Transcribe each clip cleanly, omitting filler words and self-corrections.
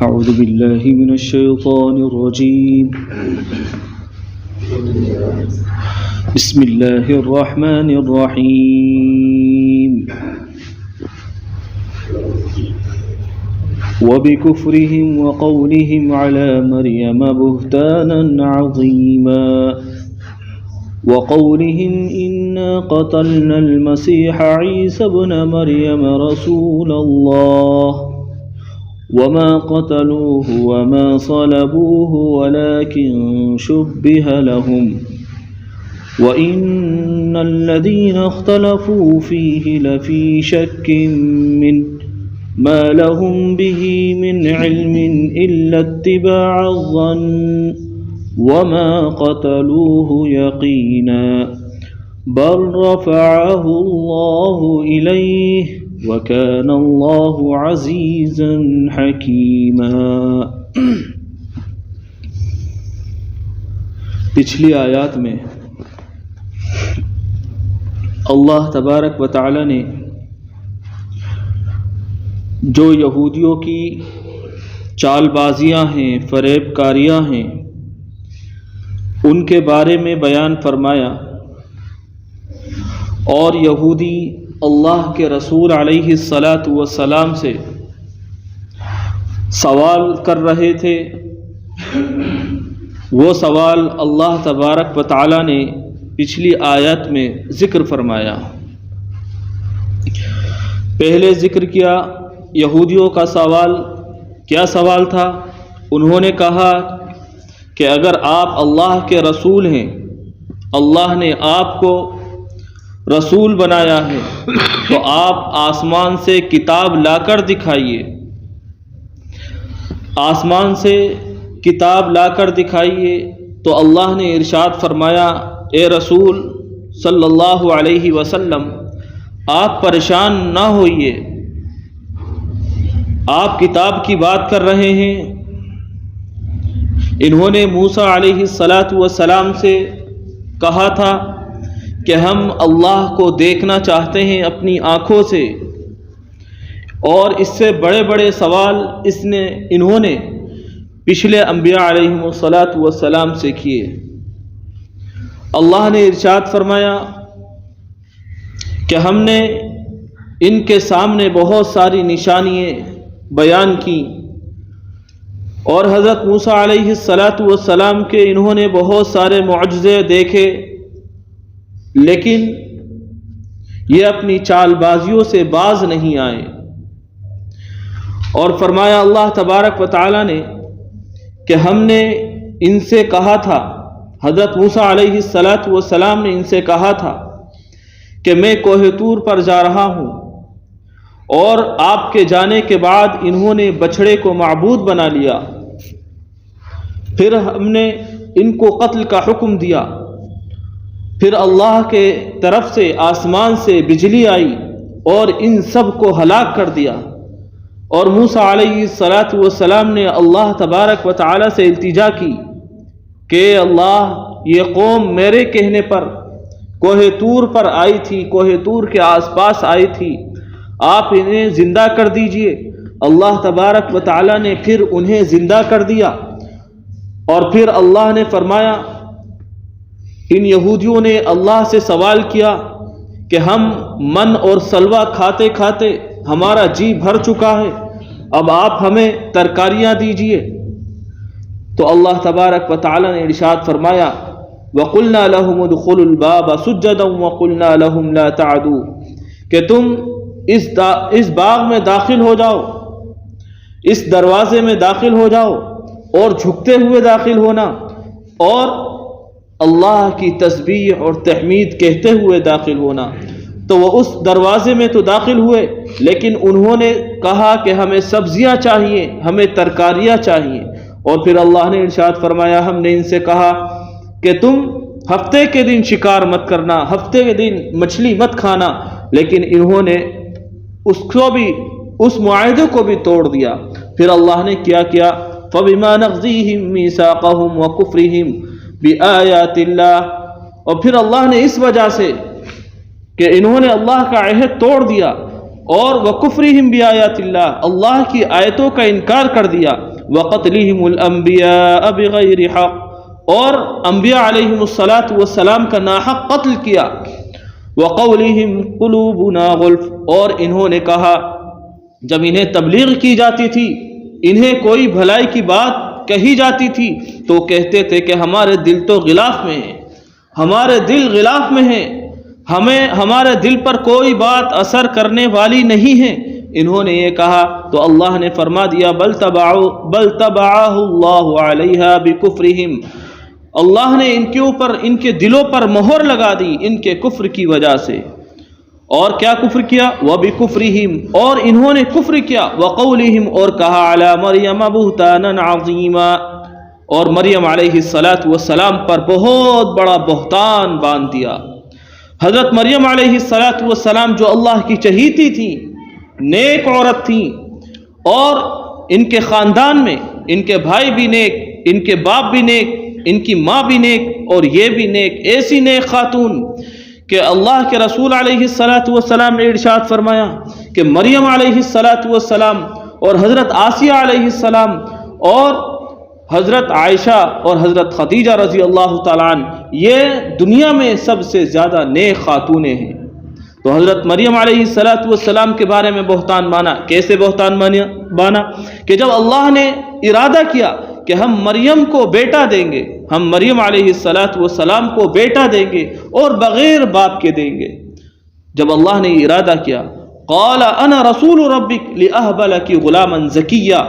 أعوذ بالله من الشيطان الرجيم بسم الله الرحمن الرحيم وبكفرهم وقولهم على مريم بهتانا عظيما وقولهم إنا قتلنا المسيح عيسى ابن مريم رسول الله وما قتلوه وما صلبوه ولكن شبه لهم وإن الذين اختلفوا فيه لفي شك منه ما لهم به من علم إلا اتباع الظن وما قتلوه يقينا بل رفعه الله إليه وَكَانَ اللَّهُ عَزِيزًا حَكِيمًا۔ پچھلی آیات میں اللہ تبارک و تعالی نے جو یہودیوں کی چال بازیاں ہیں، فریب کاریاں ہیں، ان کے بارے میں بیان فرمایا، اور یہودی اللہ کے رسول علیہ الصلاۃ والسلام سے سوال کر رہے تھے۔ وہ سوال اللہ تبارک و تعالی نے پچھلی آیت میں ذکر فرمایا۔ پہلے ذکر کیا یہودیوں کا سوال، کیا سوال تھا؟ انہوں نے کہا کہ اگر آپ اللہ کے رسول ہیں، اللہ نے آپ کو رسول بنایا ہے، تو آپ آسمان سے کتاب لا کر دکھائیے، آسمان سے کتاب لا کر دکھائیے۔ تو اللہ نے ارشاد فرمایا، اے رسول صلی اللہ علیہ وسلم، آپ پریشان نہ ہوئیے، آپ کتاب کی بات کر رہے ہیں۔ انہوں نے موسیٰ علیہ السلام سے کہا تھا کہ ہم اللہ کو دیکھنا چاہتے ہیں اپنی آنکھوں سے، اور اس سے بڑے بڑے سوال انہوں نے پچھلے انبیاء علیہم السلام سے کیے۔ اللہ نے ارشاد فرمایا کہ ہم نے ان کے سامنے بہت ساری نشانیاں بیان کی، اور حضرت موسیٰ علیہ السلام کے انہوں نے بہت سارے معجزے دیکھے، لیکن یہ اپنی چال بازیوں سے باز نہیں آئے۔ اور فرمایا اللہ تبارک و تعالی نے کہ ہم نے ان سے کہا تھا، حضرت موسیٰ علیہ السلام نے ان سے کہا تھا کہ میں کوہ طور پر جا رہا ہوں، اور آپ کے جانے کے بعد انہوں نے بچھڑے کو معبود بنا لیا، پھر ہم نے ان کو قتل کا حکم دیا، پھر اللہ کے طرف سے آسمان سے بجلی آئی اور ان سب کو ہلاک کر دیا۔ اور موسیٰ علیہ السلام نے اللہ تبارک و تعالی سے التجا کی کہ اللہ، یہ قوم میرے کہنے پر کوہ طور پر آئی تھی، کوہ طور کے آس پاس آئی تھی، آپ انہیں زندہ کر دیجئے۔ اللہ تبارک و تعالی نے پھر انہیں زندہ کر دیا، اور پھر اللہ نے فرمایا، ان یہودیوں نے اللہ سے سوال کیا کہ ہم من اور سلوہ کھاتے کھاتے ہمارا جی بھر چکا ہے، اب آپ ہمیں ترکاریاں دیجئے۔ تو اللہ تبارک و تعالی نے ارشاد فرمایا، وَقُلْنَا لَهُمُ ادْخُلُوا الْبَابَ سُجَّدًا وَقُلْنَا لَهُمْ لَا تَعْدُوا، کہ تم اس باغ میں داخل ہو جاؤ، اس دروازے میں داخل ہو جاؤ، اور جھکتے ہوئے داخل ہونا، اور اللہ کی تسبیح اور تحمید کہتے ہوئے داخل ہونا۔ تو وہ اس دروازے میں تو داخل ہوئے، لیکن انہوں نے کہا کہ ہمیں سبزیاں چاہیے، ہمیں ترکاریاں چاہیے۔ اور پھر اللہ نے ارشاد فرمایا، ہم نے ان سے کہا کہ تم ہفتے کے دن شکار مت کرنا، ہفتے کے دن مچھلی مت کھانا، لیکن انہوں نے اس معاہدے کو بھی توڑ دیا۔ پھر اللہ نے کیا کیا، فَبِمَا نَقْضِيهِمْ مِيثَاقَهُمْ وَكُفْرِهِمْ بِآيَاتِ اللَّهِ، اور پھر اللہ نے اس وجہ سے کہ انہوں نے اللہ کا عہد توڑ دیا اور وکفرہم بآیات اللہ، اللہ کی آیتوں کا انکار کر دیا، وقتلہم الانبیاء بغیر حق، اور انبیاء علیہم السلام کا ناحق قتل کیا، وقولہم قلوبنا غلف، اور انہوں نے کہا جب انہیں تبلیغ کی جاتی تھی، انہیں کوئی بھلائی کی بات کہی جاتی تھی تو کہتے تھے کہ ہمارے دل تو غلاف میں ہیں، ہمارے دل غلاف میں ہیں، ہمارے دل پر کوئی بات اثر کرنے والی نہیں ہے۔ انہوں نے یہ کہا تو اللہ نے فرما دیا بل طبعہ اللہ علیہا بکفرہم، اللہ نے ان کے اوپر، ان کے دلوں پر مہر لگا دی ان کے کفر کی وجہ سے۔ اور کیا کفر کیا؟ وَبِكُفْرِهِمْ، اور انہوں نے کفر کیا، وَقَوْلِهِمْ، اور کہا عَلَى مَرْيَمَ بُهْتَانًا عَظِيمًا، اور مریم علیہ السلام پر بہت بڑا بہتان باندھ دیا۔ حضرت مریم علیہ السلام جو اللہ کی چہیتی تھی، نیک عورت تھی، اور ان کے خاندان میں ان کے بھائی بھی نیک، ان کے باپ بھی نیک، ان کی ماں بھی نیک، اور یہ بھی نیک، ایسی نیک خاتون کہ اللہ کے رسول علیہ السلام نے ارشاد فرمایا کہ مریم علیہ السلام اور حضرت آسیہ علیہ السلام اور حضرت عائشہ اور حضرت خدیجہ رضی اللہ تعالیٰ عنہ یہ دنیا میں سب سے زیادہ نیک خاتونیں ہیں۔ تو حضرت مریم علیہ السلام کے بارے میں بہتان مانا، کیسے بہتان مانا کہ جب اللہ نے ارادہ کیا کہ ہم مریم کو بیٹا دیں گے، ہم مریم علیہ السلام کو بیٹا دیں گے اور بغیر باپ کے دیں گے، جب اللہ نے ارادہ کیا قال انا رسول ربک لأہب لکی غلاما زکیا،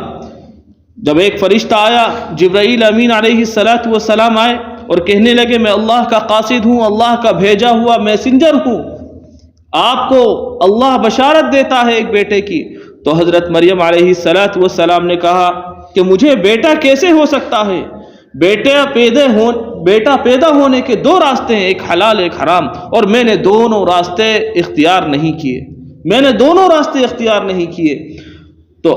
جب ایک فرشتہ آیا جبرائیل امین علیہ السلام آئے اور کہنے لگے میں اللہ کا قاصد ہوں، اللہ کا بھیجا ہوا میسنجر ہوں، آپ کو اللہ بشارت دیتا ہے ایک بیٹے کی، تو حضرت مریم علیہ السلام نے کہا کہ مجھے بیٹا کیسے ہو سکتا ہے؟ بیٹا پیدا ہونے کے دو راستے ہیں، ایک حلال ایک حرام، اور میں نے دونوں راستے اختیار نہیں کیے۔ تو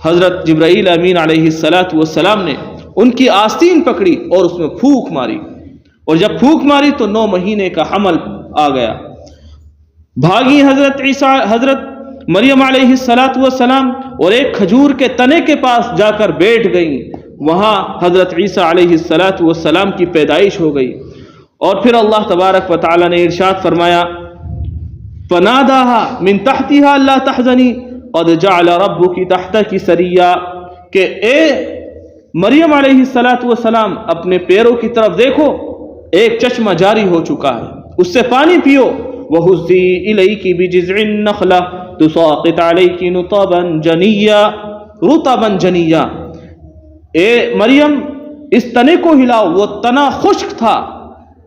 حضرت جبرائیل امین علیہ السلام نے ان کی آستین پکڑی اور اس میں پھونک ماری، اور جب پھونک ماری تو 9 مہینے کا حمل آ گیا۔ بھاگی حضرت مریم علیہ السلام اور ایک کھجور کے تنے کے پاس جا کر بیٹھ گئیں، وہاں حضرت عیسیٰ علیہ السلام کی پیدائش ہو گئی۔ اور پھر اللہ تبارک و تعالی نے ارشاد فرمایا فَنَادَاهَا مِن تَحْتِهَا لَا تَحْزَنِي قَدْ جَعَلَ رَبُّكِ تَحْتَكِ سَرِيًّا، کہ اے مریم علیہ السلام اپنے پیروں کی طرف دیکھو، ایک چشمہ جاری ہو چکا ہے، اس سے پانی پیو، وَهُزِّي إِلَيْكِ بِجِذْعِ النَّخْلَةِ تُسَاقِطْ عَلَيْكِ رُطَبًا جَنِيًّا، اے مریم اس تنے کو ہلاؤ، وہ تنا خشک تھا،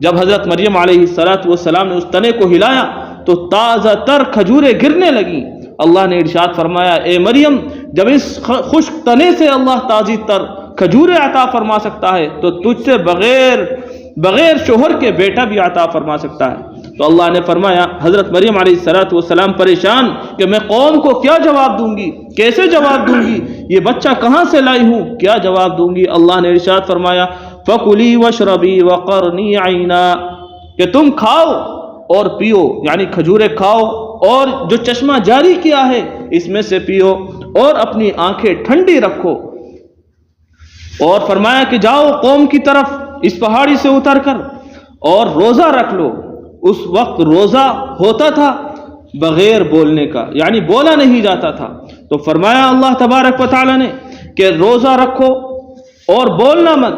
جب حضرت مریم علیہ السلام نے اس تنے کو ہلایا تو تازہ تر کھجوریں گرنے لگیں۔ اللہ نے ارشاد فرمایا اے مریم جب اس خشک تنے سے اللہ تازی تر کھجوریں عطا فرما سکتا ہے تو تجھ سے بغیر شوہر کے بیٹا بھی عطا فرما سکتا ہے۔ تو اللہ نے فرمایا حضرت مریم علیہ السلام پریشان کہ میں قوم کو کیا جواب دوں گی، کیسے جواب دوں گی، یہ بچہ کہاں سے لائی ہوں، کیا جواب دوں گی؟ اللہ نے ارشاد فرمایا فَكُلِي وَاشْرَبِي وَقَرِّي عَيْنًا، کہ تم کھاؤ اور پیو، یعنی کھجوریں کھاؤ اور جو چشمہ جاری کیا ہے اس میں سے پیو اور اپنی آنکھیں ٹھنڈی رکھو۔ اور فرمایا کہ جاؤ قوم کی طرف اس پہاڑی سے اتر کر اور روزہ رکھ لو۔ اس وقت روزہ ہوتا تھا بغیر بولنے کا، یعنی بولا نہیں جاتا تھا، تو فرمایا اللہ تبارک و تعالی نے کہ روزہ رکھو اور بولنا مت،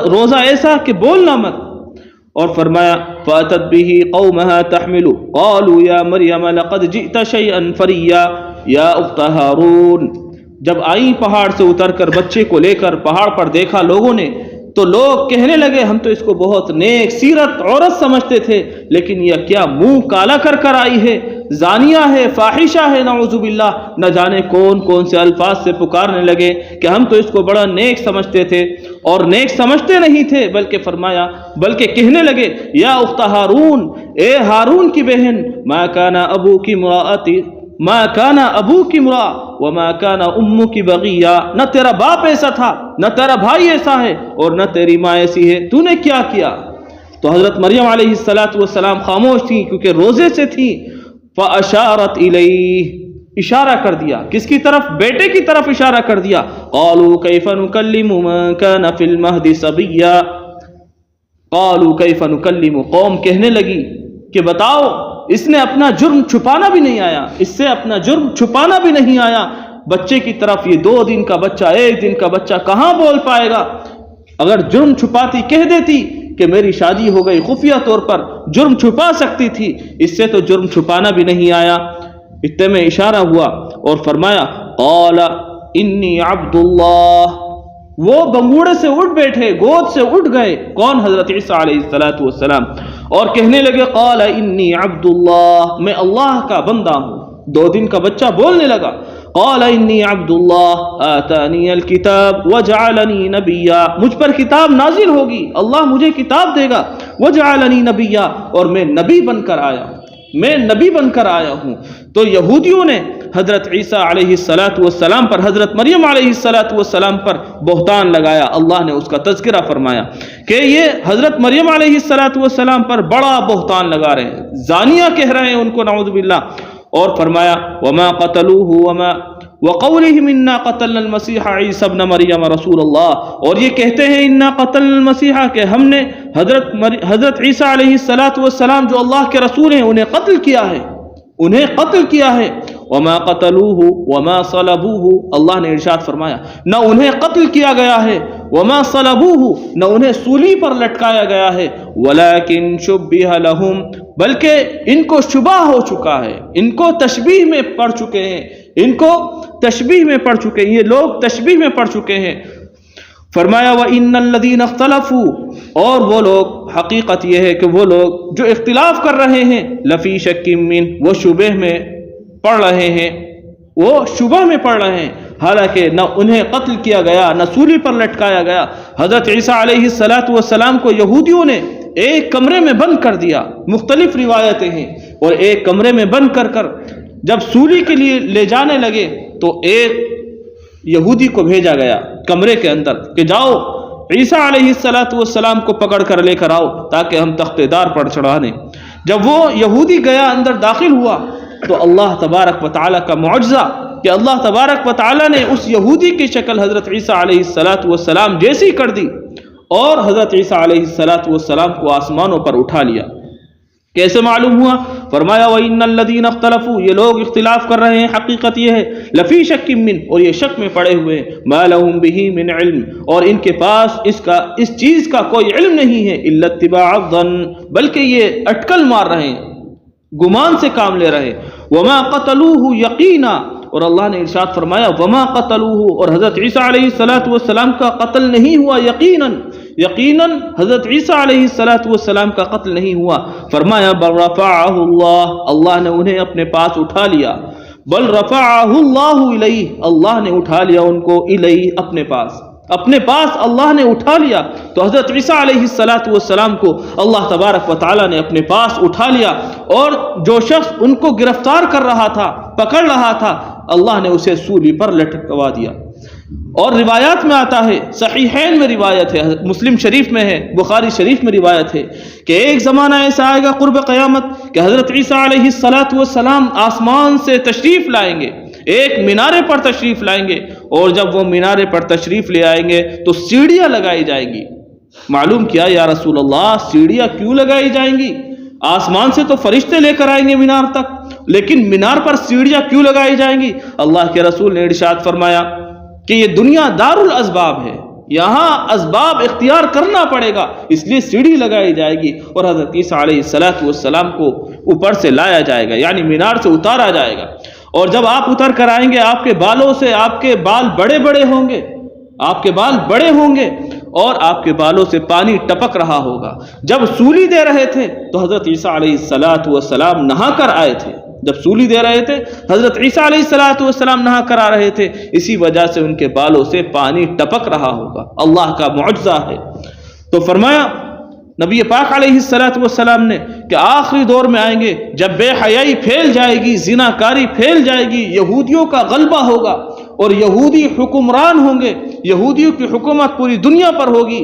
روزہ ایسا کہ بولنا مت۔ اور فرمایا فَأَتَتْ بِهِ قَوْمَهَا تَحْمِلُ قَالُوا يَا مَرْيَمَ لَقَدْ جِئْتَ شَيْئًا فَرِيًّا يَا أُخْتَ هَارُونَ، جب آئیں پہاڑ سے اتر کر بچے کو لے کر پہاڑ پر دیکھا لوگوں نے تو لوگ کہنے لگے ہم تو اس کو بہت نیک سیرت عورت سمجھتے تھے، لیکن یہ کیا منہ کالا کر کر آئی ہے، زانیہ ہے، فاحشہ ہے، نعوذ باللہ، نہ جانے کون کون سے الفاظ سے پکارنے لگے کہ ہم تو اس کو بڑا نیک سمجھتے تھے، اور نیک سمجھتے نہیں تھے بلکہ کہنے لگے یا اخت ہارون، اے ہارون کی بہن، ما کان ابوکی امرا وما کان امکی بغیا، نہ تیرا باپ ایسا تھا، نہ تیرا بھائی ایسا ہے، اور نہ تیری ماں ایسی ہے، تو نے کیا کیا؟ تو حضرت مریم علیہ السلام خاموش تھی کیونکہ روزے سے تھی، فاشارت الیہ، اشارہ کر دیا، کس کی طرف؟ بیٹے کی طرف اشارہ کر دیا۔ قالوا کیف نکلم من کان فی المہد صبیا، قالوا کیف نکلم، قوم کہنے لگی کہ بتاؤ، اس نے اپنا جرم چھپانا بھی نہیں آیا، اس سے اپنا جرم چھپانا بھی نہیں آیا، بچے کی طرف، یہ 2 دن کا بچہ، 1 دن کا بچہ کہاں بول پائے گا؟ اگر جرم چھپاتی کہہ دیتی کہ میری شادی ہو گئی، خفیہ طور پر جرم چھپا سکتی تھی، اس سے تو جرم چھپانا بھی نہیں آیا۔ اتنے میں اشارہ ہوا اور فرمایا قال انی عبد اللہ، وہ بنگوڑے سے اٹھ بیٹھے، گود سے اٹھ گئے، کون؟ حضرت عیسیٰ علیہ السلام، اور کہنے لگے قال انی عبد اللہ، میں اللہ کا بندہ ہوں۔ 2 دن کا بچہ بولنے لگا، قال انی عبد اللہ آتانی الکتاب وجعلنی نبیا، مجھ پر کتاب نازل ہوگی، اللہ مجھے کتاب دے گا، وجعلنی نبیا، اور میں نبی بن کر آیا ہوں، میں نبی بن کر آیا ہوں۔ تو یہودیوں نے حضرت عیسیٰ علیہ السلام پر، حضرت مریم علیہ السلام پر بہتان لگایا۔ اللہ نے اس کا تذکرہ فرمایا کہ یہ حضرت مریم علیہ السلام پر بڑا بہتان لگا رہے ہیں، زانیہ کہہ رہے ہیں ان کو، نعوذ باللہ۔ اور فرمایا وما قتلوه وما وقولهم انا قتلنا المسیح عیسی ابن مریم رسول اللہ، اور یہ کہتے ہیں انا قتلنا المسیح، کہ ہم نے حضرت عیسیٰ علیہ السلام جو اللہ کے رسول ہیں انہیں قتل کیا ہے، انہیں قتل کیا ہے۔ وما قتلوه وما صلبوه، اللہ نے ارشاد فرمایا نہ انہیں قتل کیا گیا ہے، وما صلبوه، نہ انہیں سولی پر لٹکایا گیا ہے، ولكن شبہ لهم، بلکہ ان کو شبہ ہو چکا ہے، ان کو تشبیہ میں پڑ چکے ہیں، ان کو تشبیہ میں پڑ چکے ہیں، یہ لوگ تشبیہ میں پڑ چکے ہیں۔ فرمایا وَإِنَّ الَّذِينَ اخْتَلَفُوا، اور وہ لوگ، حقیقت یہ ہے کہ وہ لوگ جو اختلاف کر رہے ہیں، لفی شک من، وہ شبہ میں پڑھ رہے ہیں، وہ شبہ میں پڑھ رہے ہیں، حالانکہ نہ انہیں قتل کیا گیا، نہ سولی پر لٹکایا گیا۔ حضرت عیسیٰ علیہ السلام کو یہودیوں نے ایک کمرے میں بند کر دیا، مختلف روایتیں ہیں، اور ایک کمرے میں بند کر جب سولی کے لیے لے جانے لگے تو ایک یہودی کو بھیجا گیا کمرے کے اندر کہ جاؤ عیسیٰ علیہ السلام کو پکڑ کر لے کر آؤ تاکہ ہم تخت دار پر چڑھا دیں۔ جب وہ یہودی گیا، اندر داخل ہوا، تو اللہ تبارک و تعالیٰ کا معجزہ کہ اللہ تبارک و تعالیٰ نے اس یہودی کی شکل حضرت عیسیٰ علیہ السلام جیسی کر دی، اور حضرت عیسیٰ علیہ السلام کو آسمانوں پر اٹھا لیا۔ کیسے معلوم ہوا؟ فرمایا وَإِنَّ الَّذِينَ اخْتَلَفُوا، یہ لوگ اختلاف کر رہے ہیں، حقیقت یہ ہے لفی شک من، اور یہ شک میں پڑے ہوئے ہیں، مَا لَهُم بِهِ مِنْ عِلْم، اور ان کے پاس اس چیز کا کوئی علم نہیں ہے، إِلَّا اتِّبَاعَ الظَّنِّ، بلکہ یہ اٹکل مار رہے ہیں، گمان سے کام لے رہے۔ وَمَا قَتَلُوهُ يَقِينًا، اور اللہ نے ارشاد فرمایا وَمَا قَتَلُوهُ، اور حضرت عیسیٰ علیہ السلام کا قتل نہیں ہوا، یقیناً حضرت عیسیٰ علیہ السلام کا قتل نہیں ہوا۔ فرمایا بل رفعہ اللہ، اللہ نے انہیں اپنے پاس اٹھا لیا، بل رفعہ اللہ الیہ، اللہ نے اٹھا لیا ان کو، الیہ، اپنے پاس اللہ نے اٹھا لیا۔ تو حضرت عیسیٰ علیہ السلام کو اللہ تبارک و تعالیٰ نے اپنے پاس اٹھا لیا، اور جو شخص ان کو گرفتار کر رہا تھا، پکڑ رہا تھا، اللہ نے اسے سولی پر لٹکوا دیا۔ اور روایات میں آتا ہے، صحیحین میں روایت ہے، مسلم شریف میں ہے، بخاری شریف میں روایت ہے کہ ایک زمانہ ایسا آئے گا قرب قیامت کہ حضرت عیسیٰ علیہ السلام آسمان سے تشریف لائیں گے، ایک مینارے پر تشریف لائیں گے، اور جب وہ مینارے پر تشریف لے آئیں گے تو سیڑھیاں لگائی جائیں گی۔ معلوم کیا یا رسول اللہ، سیڑھیاں کیوں لگائی جائیں گی؟ آسمان سے تو فرشتے لے کر آئیں گے مینار تک، لیکن مینار پر سیڑھیاں کیوں لگائی جائیں گی؟ اللہ کے رسول نے ارشاد فرمایا کہ یہ دنیا دار الاسباب ہے، یہاں اسباب اختیار کرنا پڑے گا، اس لیے سیڑھی لگائی جائے گی، اور حضرت عیسیٰ علیہ السلام کو اوپر سے لایا جائے گا، یعنی مینار سے اتارا جائے گا۔ اور جب آپ اتر کر آئیں گے، آپ کے بالوں سے، آپ کے بال بڑے بڑے ہوں گے، آپ کے بال بڑے ہوں گے، اور آپ کے بالوں سے پانی ٹپک رہا ہوگا۔ جب سولی دے رہے تھے تو حضرت عیسیٰ علیہ السلام نہا کر آئے تھے، جب سولی دے رہے تھے حضرت عیسیٰ علیہ السلام نہا کر آ رہے تھے، اسی وجہ سے ان کے بالوں سے پانی ٹپک رہا ہوگا، اللہ کا معجزہ ہے۔ تو فرمایا نبی پاک علیہ السلام نے کہ آخری دور میں آئیں گے جب بے حیائی پھیل جائے گی، زناکاری پھیل جائے گی، یہودیوں کا غلبہ ہوگا، اور یہودی حکمران ہوں گے، یہودیوں کی حکومت پوری دنیا پر ہوگی،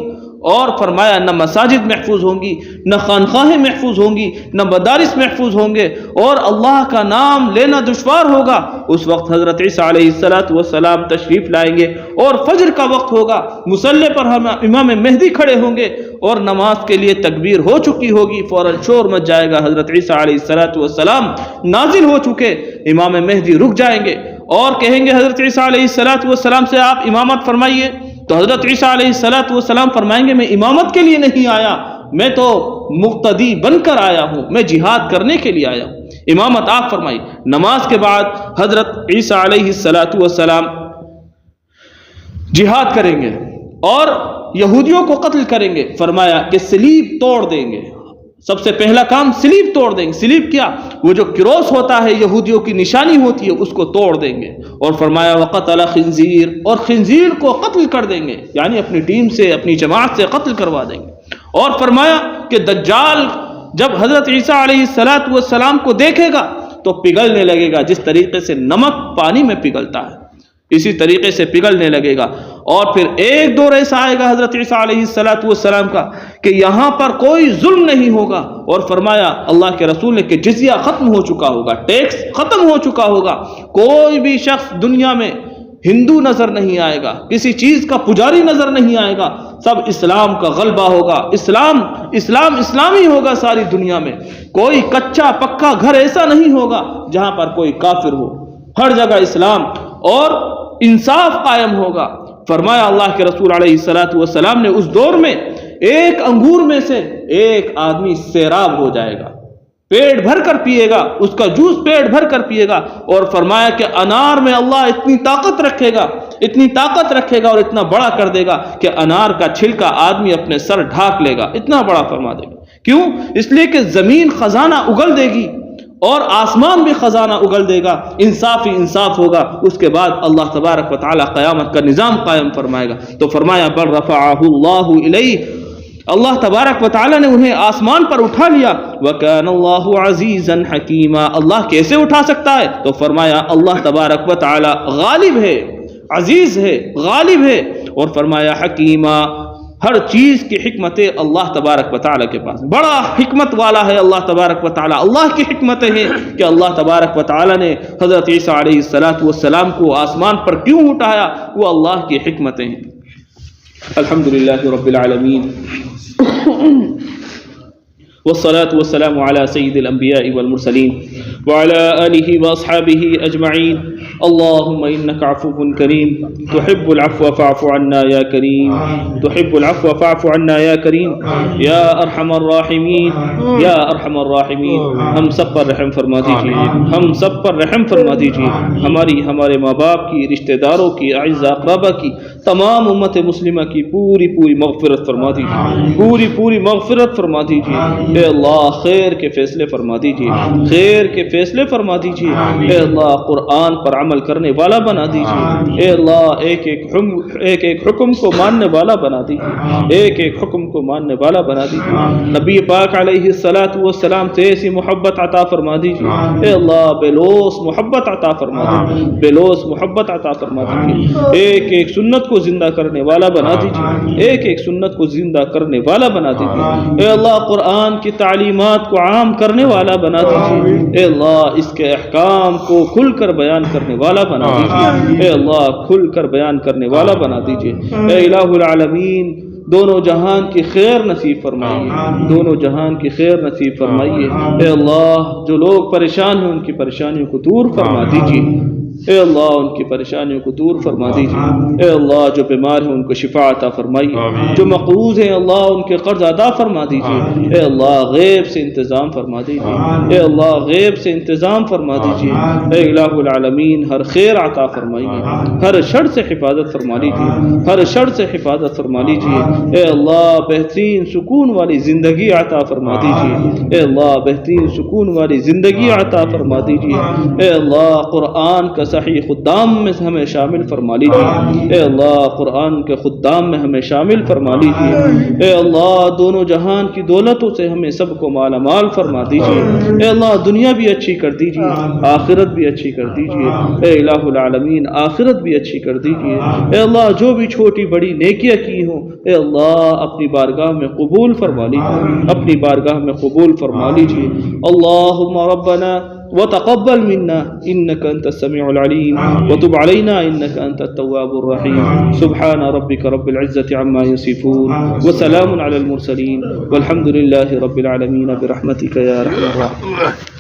اور فرمایا نہ مساجد محفوظ ہوں گی، نہ خانقاہیں محفوظ ہوں گی، نہ مدارس محفوظ ہوں گے، اور اللہ کا نام لینا دشوار ہوگا۔ اس وقت حضرت عیسیٰ علیہ السلام تشریف لائیں گے اور فجر کا وقت ہوگا، مصلی پر امام مہدی کھڑے ہوں گے اور نماز کے لیے تکبیر ہو چکی ہوگی، فوراً شور مچ جائے گا، حضرت عیسیٰ علیہ السلام نازل ہو چکے، امام مہدی رک جائیں گے اور کہیں گے حضرت عیسیٰ علیہ السلام سے آپ امامت فرمائیے، تو حضرت عیسیٰ علیہ السلام فرمائیں گے میں امامت کے لیے نہیں آیا، میں تو مقتدی بن کر آیا ہوں، میں جہاد کرنے کے لیے آیا ہوں، امامت آپ فرمائی۔ نماز کے بعد حضرت عیسیٰ علیہ السلام جہاد کریں گے اور یہودیوں کو قتل کریں گے، فرمایا کہ صلیب توڑ دیں گے، سب سے پہلا کام صلیب توڑ دیں گے۔ صلیب کیا؟ وہ جو کروس ہوتا ہے، یہودیوں کی نشانی ہوتی ہے، اس کو توڑ دیں گے، اور فرمایا وقتل خنزیر، اور خنزیر کو قتل کر دیں گے، یعنی اپنی ٹیم سے، اپنی جماعت سے قتل کروا دیں گے، اور فرمایا کہ دجال جب حضرت عیسیٰ علیہ السلام کو دیکھے گا تو پگھلنے لگے گا، جس طریقے سے نمک پانی میں پگھلتا ہے اسی طریقے سے پگھلنے لگے گا، اور پھر ایک دور ایسا آئے گا حضرت عیسیٰ علیہ السلام کا کہ یہاں پر کوئی ظلم نہیں ہوگا، اور فرمایا اللہ کے رسول نے کہ جزیہ ختم ہو چکا ہوگا، ٹیکس ختم ہو چکا ہوگا، کوئی بھی شخص دنیا میں ہندو نظر نہیں آئے گا، کسی چیز کا پجاری نظر نہیں آئے گا، سب اسلام کا غلبہ ہوگا، اسلامی ہوگا ساری دنیا میں، کوئی کچا پکا گھر ایسا نہیں ہوگا جہاں پر کوئی کافر ہو، ہر جگہ اسلام اور انصاف قائم ہوگا۔ فرمایا اللہ کے رسول علیہ السلام نے اس دور میں ایک انگور میں سے ایک آدمی سیراب ہو جائے گا، پیٹ بھر کر پیے گا، اس کا جوس پیٹ بھر کر پیے گا، اور فرمایا کہ انار میں اللہ اتنی طاقت رکھے گا اور اتنا بڑا کر دے گا کہ انار کا چھلکا آدمی اپنے سر ڈھانک لے گا، اتنا بڑا فرما دے گا۔ کیوں؟ اس لیے کہ زمین خزانہ اگل دے گی اور آسمان بھی خزانہ اگل دے گا، انصاف ہی انصاف ہوگا، اس کے بعد اللہ تبارک و تعالی قیامت کا نظام قائم فرمائے گا۔ تو فرمایا بل رفعہ اللہ الیہ، اللہ تبارک و تعالی نے انہیں آسمان پر اٹھا لیا، وَكَانَ اللَّهُ عَزِيزًا حَكِيمًا، اللہ کیسے اٹھا سکتا ہے؟ تو فرمایا اللہ تبارک و تعالی غالب ہے، عزیز ہے، غالب ہے، اور فرمایا حکیمہ، ہر چیز کی حکمت اللہ تبارک و تعالی کے پاس، بڑا حکمت والا ہے اللہ تبارک و تعالی۔ اللہ کی حکمتیں ہیں کہ اللہ تبارک و تعالی نے حضرت عیسیٰ علیہ السلام کو آسمان پر کیوں اٹھایا، وہ اللہ کی حکمتیں ہیں۔ الحمدللہ رب العالمین والصلاة والسلام على سيد الأنبياء والمرسلين وعلى آله وأصحابه أجمعين اللهم إنك عفو كريم تحب العفو فاعف عنا يا كريم تحب العفو فاعف عنا يا كريم يا أرحم الراحمين يا أرحم الراحمين ہم سب پر رحم فرما دیجیے، ہم سب پر رحم فرما دیجیے، ہمارے ماں باپ کی، رشتہ داروں کی، اعزاء اقربا کی، تمام امت مسلمہ کی پوری مغفرت فرما دیجیے، پوری مغفرت فرما دیجیے۔ اے اللہ خیر کے فیصلے فرما دیجیے، خیر کے فیصلے فرما دیجیے، اے اللہ قرآن پر عمل کرنے والا بنا دیجیے، اے اللہ ایک ایک حکم کو ماننے والا بنا دیجیے، ایک ایک حکم کو ماننے والا بنا دیجیے، نبی پاک علیہ السلام سے ایسی محبت عطا فرما دیجیے، اے اللہ بے لوث محبت عطا فرما دیجیے، بے لوث محبت عطا فرما دیجیے، ایک ایک سنت کو زندہ کرنے والا بنا دیجیے، ایک ایک سنت کو زندہ کرنے والا بنا دیجیے، اے اللہ قرآن کی تعلیمات کو عام کرنے والا بنا دیجیے، اے اللہ اس کے احکام کو کھل کر بیان کرنے والا بنا دیجیے، اے اللہ کھل کر بیان کرنے والا بنا دیجیے، اے الہ العالمین دونوں جہان کی خیر نصیب فرمائیے، دونوں جہان کی خیر نصیب فرمائیے، اے اللہ جو لوگ پریشان ہیں ان کی پریشانیوں کو دور فرما دیجیے، اے اللہ ان کی پریشانیوں کو دور فرما دیجیے، اے اللہ جو بیمار ہیں ان کو شفا عطا فرمائیے، جو مقروض ہیں اللہ ان کے قرض ادا فرما دیجیے، اے اللہ غیب سے انتظام فرما دیجیے، اے اللہ غیب سے انتظام فرما دیجیے، اے الہ العالمین ہر خیر عطا فرمائیے، ہر شر سے حفاظت فرما لیجیے، ہر شر سے حفاظت فرما لیجیے، اے اللہ بہترین سکون والی زندگی عطا فرما دیجیے، اے اللہ بہترین سکون والی زندگی عطا فرما دیجیے، اے اللہ قرآن کا صحیح خدام میں ہمیں شامل فرما لیجیے۔ اے اللہ قرآن کے خدام میں ہمیں شامل فرما لیجیے۔ اے اللہ دونوں جہان کی دولتوں سے ہمیں سب کو مالا مال فرما دیجیے۔ اے اللہ دنیا بھی اچھی کر دیجیے، آخرت بھی اچھی کر دیجیے۔ اے الہ العالمین آخرت بھی اچھی کر دیجیے۔ اے اللہ جو بھی چھوٹی بڑی نیکیاں کی ہوں اے اللہ اپنی بارگاہ میں قبول فرما لیجیے، اپنی بارگاہ میں قبول فرما لیجیے۔ اللہم ربنا وتقبل منا انك انت السميع العليم وتب علينا انك انت التواب الرحيم سبحان ربك رب العزة عما يصفون وسلام على المرسلين والحمد لله رب العالمين برحمتك يا ارحم الراحمين۔